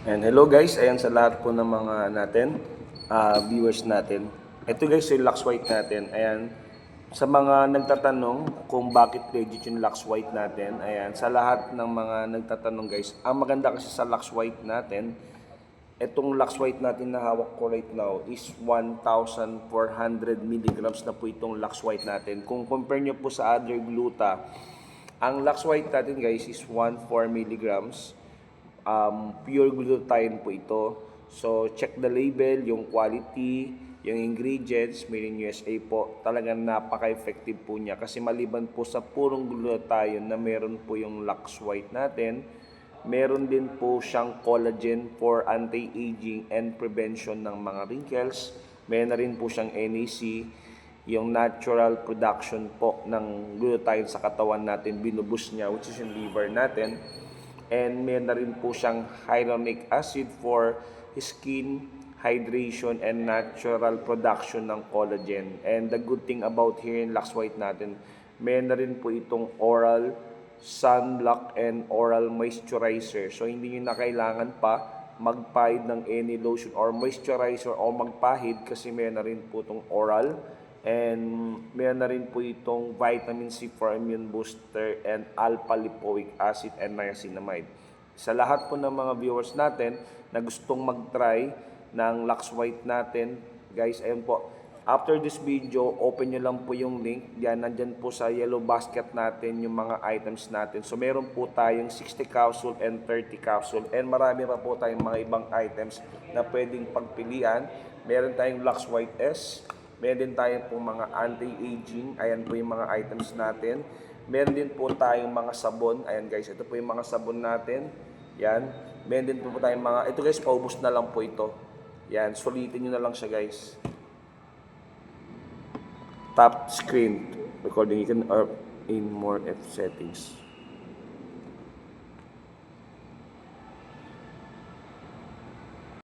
And hello guys, ayan sa lahat po ng mga viewers natin. Ito guys yung Lux White natin. Ayan, sa mga nagtatanong kung bakit legit yung Lux White natin. Ayan, sa lahat ng mga nagtatanong guys, ang maganda kasi sa Lux White natin, itong Lux White natin na hawak ko right now is 1,400 milligrams na po itong Lux White natin. Kung compare nyo po sa other gluta, ang Lux White natin guys is 1,4 milligrams. Pure glutathione po ito. So, check the label, yung quality, yung ingredients, made in USA po. Talagang napaka-effective po niya. Kasi maliban po sa purong glutathione na meron po yung Lux White natin, meron din po siyang collagen for anti-aging and prevention ng mga wrinkles. Meron na rin po siyang NAC, yung natural production po ng glutathione sa katawan natin, binubus niya, which is yung liver natin. And meron na rin po siyang hyaluronic acid for skin hydration and natural production ng collagen. And the good thing about here in Lux White natin, meron na rin po itong oral sunblock and oral moisturizer. So hindi nyo na kailangan pa magpahid ng any lotion or moisturizer o magpahid kasi meron na rin po itong oral. And meron na rin po itong vitamin C for immune booster and alpha-lipoic acid and niacinamide. Sa lahat po ng mga viewers natin na gustong mag-try ng Lux White natin, guys, ayun po. After this video, open nyo lang po yung link. Yan, nandyan po sa yellow basket natin yung mga items natin. So meron po tayong 60 capsule and 30 capsule. And marami pa po tayong mga ibang items na pwedeng pagpilian. Meron tayong Lux White S. Meron din tayo po mga anti-aging. Ayan po yung mga items natin. Meron din po tayong mga sabon. Ayan guys, ito po yung mga sabon natin. Yan. Meron din po tayong mga, ito guys, paubos na lang po ito. Yan, sulitin nyo na lang siya guys. Top screen recording, you can in more settings.